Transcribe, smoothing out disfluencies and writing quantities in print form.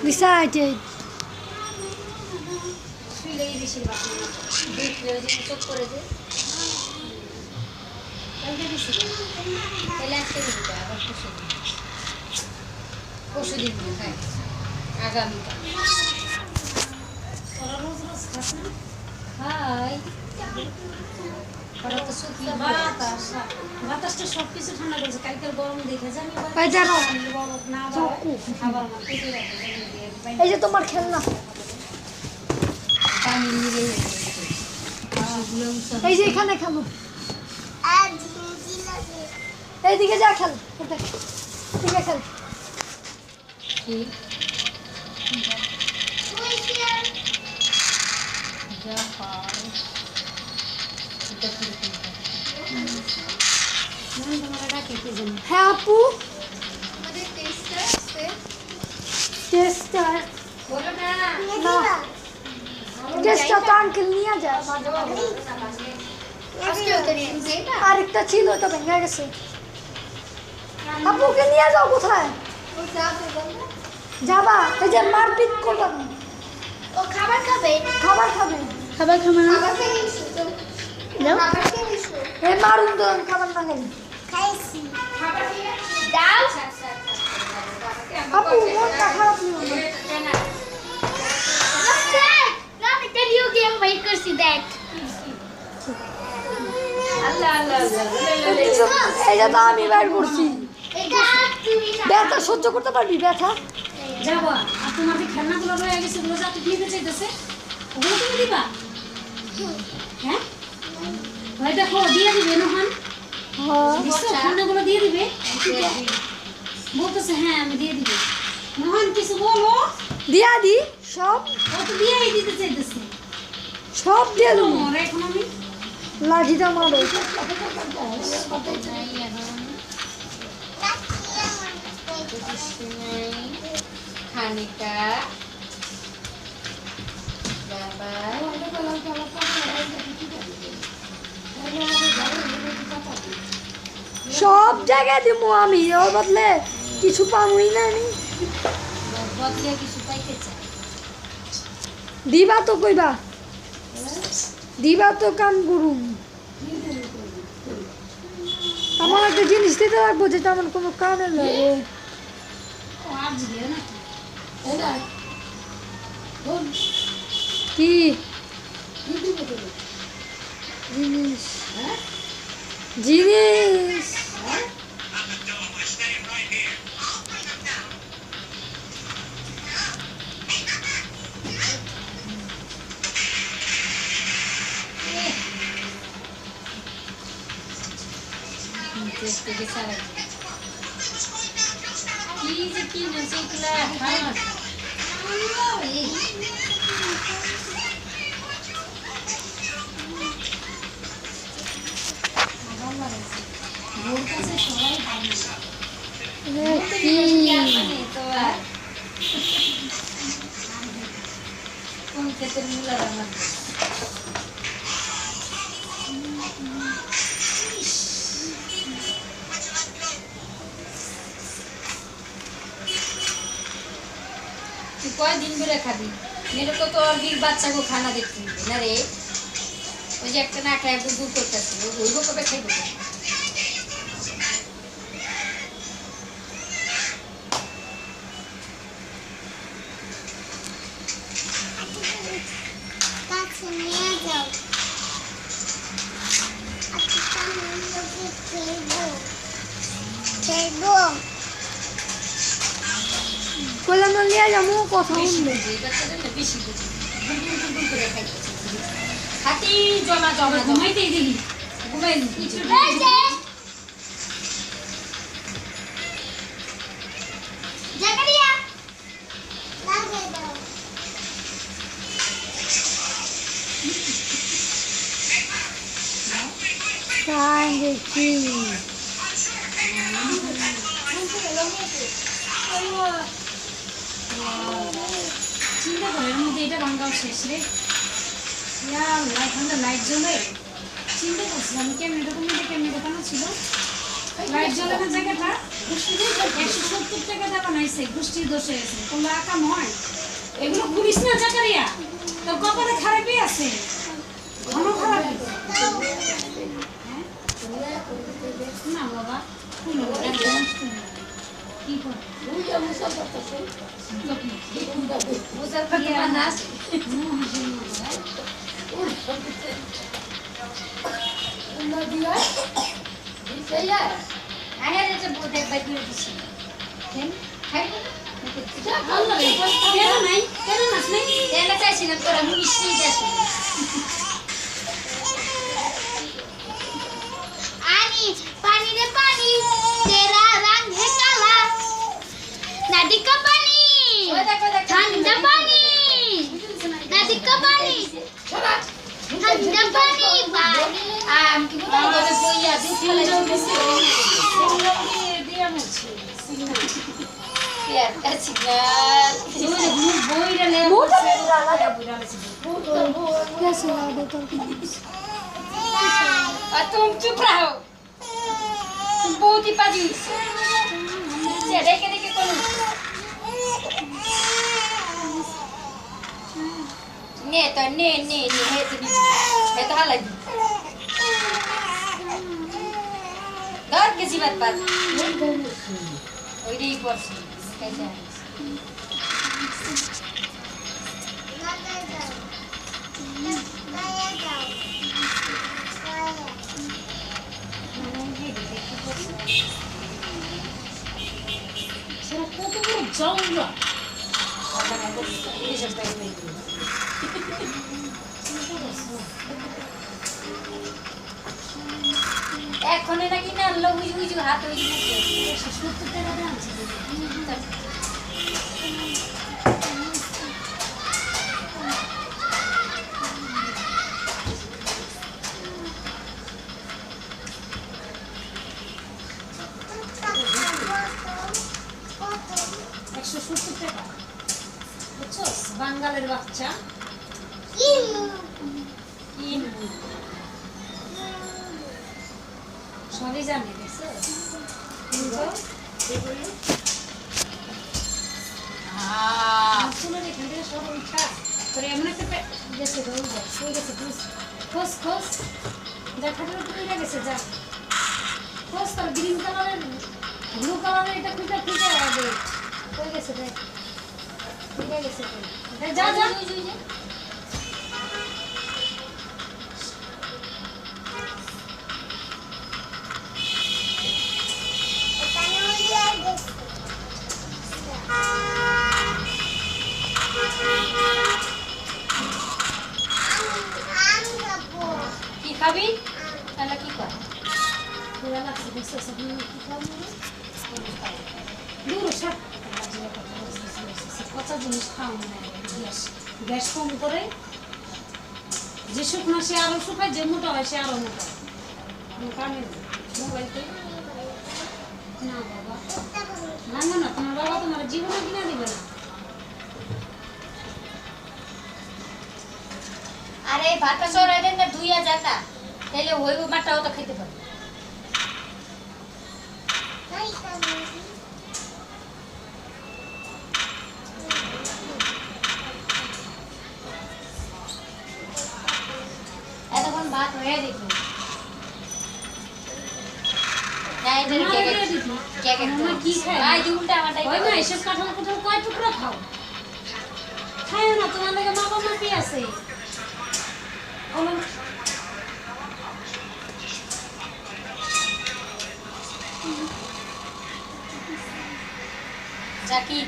Decided শুইলেই বেশিরভাগ দেখলে ওই যে চোখ করে যে কালকে দিছি তাহলে আজকে দিতে আবার পরশু দিন হ্যাঁ আগামীকাল তোরা রোজ রোজ খাস না হাই ওরা তো শুকিয়ে বাতাসটা সব কিছু ঠান্ডা করেছে কালকের গরম দেখে জানি না খাবার আমার পেটে রাখবে এই যে তোমার খেলনা পানি নিয়ে এই যে এখানে খেলো এইদিকে যা খেল ঠিক আছে খেল ঠিক যা হয় এটা কি তোমার ডাকে কে জানি হ্যাঁ আপু আমাদের টেস্টার বলো না টেস্টার তো আঙ্কেল নিয়ে যায় আজকে ওটা নিয়ে এটা আরেকটা ছিল তো ভেঙে গেছে আপুকে নিয়ে যাও কোথায় ও যাবে বলো যাবা এই যে মারপিট করবা না। ও খাবার খাবে খাবার খাবে না খাবার খেয়ে নিছো তো খাবার খেয়ে নিছো এ মারুন তো খাবার না খেলে খাইছি খাবার খেয়ে দাও আপু মনটা খারাপ নিও না না একটা ভিডিও গেম ওয়েট করছি দেখ আল্লাহ আল্লাহ এইটা তো আমি বের করছি এটা তুমি ব্যথা সহ্য করতে পারবি ব্যথা যাবো আর তোমার যে খেলনাগুলো রয়ে গেছে ওগুলো যা নিতে চাইতেছে ওগুলো তুমি দিবা হ্যাঁ ভাই দেখো দিয়ে দিবে নোহান বুঝছো খেলনাগুলো দিয়ে দিবে বলতেছে হ্যাঁ আমি দিয়ে দিবে নোহান কিছু বলো দিয়া দি সব ও তো দিয়েই দিতে চাইতেছে সব দিয়ে দেবো ওরা এখন আমি লাঠিটা মারো খানিকা সব জায়গায় দিব আমি ওর বদলে কিছু পামই না আমি বদলে কিছু পাইতে চাই দিবা তো কইবা দিবা তো কাম করুন আমার একটা জিনিস দিতে রাখবো যেটা আমার কোনো কামে লাগে ও আর দিবে না কি জিনিস জিনিস কি যে কি নসিকলা হ্যাঁ ওর কাছে সবাই ভালো কোন ক্ষেত্রে মূলার আমার তুই কয়দিন ধরে খাবি মেরে তো তোর বীর বাচ্চাকে খানা দেখতে হবে না রে ওই যে একটা না খায় দূর করতেছি ওই কবে খাইব কইলাম না নিয়ে যাবো কথা শুনবে হাতি জমা জমা ঘুমাইতেই দিলি ঘুমাই তাই দেখি চিন্তা করে এর মধ্যে এটা ভাঙ্গাও শেষ রে এখানটা লাইট জ্বলে চিন্তা করছি আমি কেমনি এরকম কেমনি দোকানও ছিল লাইট জ্বলে না জায়গাটা 170 টাকা দিয়ে বানাইছে, গোষ্ঠীর দোষে আছে, কোনো আকাম হয়? এগুলো করিস না জাকারিয়া, তোর কপালে খারাপই আছে, ঘন খারাপ। না বাবা, কি করে? কেন নাই? কেন নাচ নাই? पानी रे पानी तेरा रंग है काला नदी का पानी ठंडा पानी नदी का पानी ठंडा पानी দিয়া বলছি कैसे याद है तो तुम चुप रहो, तुम बहुत ही पाजी देखे देखे कौन ने तो ने है तो हाल लगी डर किसी बात पर ओडी पर्स कैसे है সেটা কত বড় জঙ্গল। এখন নাকি না আনলো উজু হাত উজু 170 টাকা দিয়ে আনছি। 170 টাকা, বুঝছো? বাঙালের বাচ্চা সবই জানে, দেখছো? চুলের এখান থেকে সব উঠা করে এমন একটা গেছে হয়ে গেছে, খোঁজ খোঁজ দেখাটার উপরে গেছে, যা খোঁজ। তার গ্রিন কালারের ব্লু কালারের এটা খুঁজে খুঁজে আগে হয়ে গেছে, দেখ খুঁজে গেছে, যা যা কি খাবি তাহলে কি কর পুরা লাগছে, দেখছো? সব কি খাবো দূর সব পচা জিনিস খাও না, গ্যাস গ্যাস কম করে। যে শুকনো সে আরো শুকায়, যে মোটা হয় সে আরো মোটা। কানে মোবাইলতে না বাবা, না না না, তোমার বাবা তোমার জীবনে কিনা দিবে না। আরে ভাতটা সরাই দেন না, ধুইয়া যাতা তাহলে ওই মাটাও তো খেতে পারবে। এতক্ষণ ভাত হয়ে দেখি কি খায় না এসব কাঁঠাল কাঁঠাল কয় টুকরো খাও? খায় না, তোমার লাগে মাপা মাপি আছে। জাকি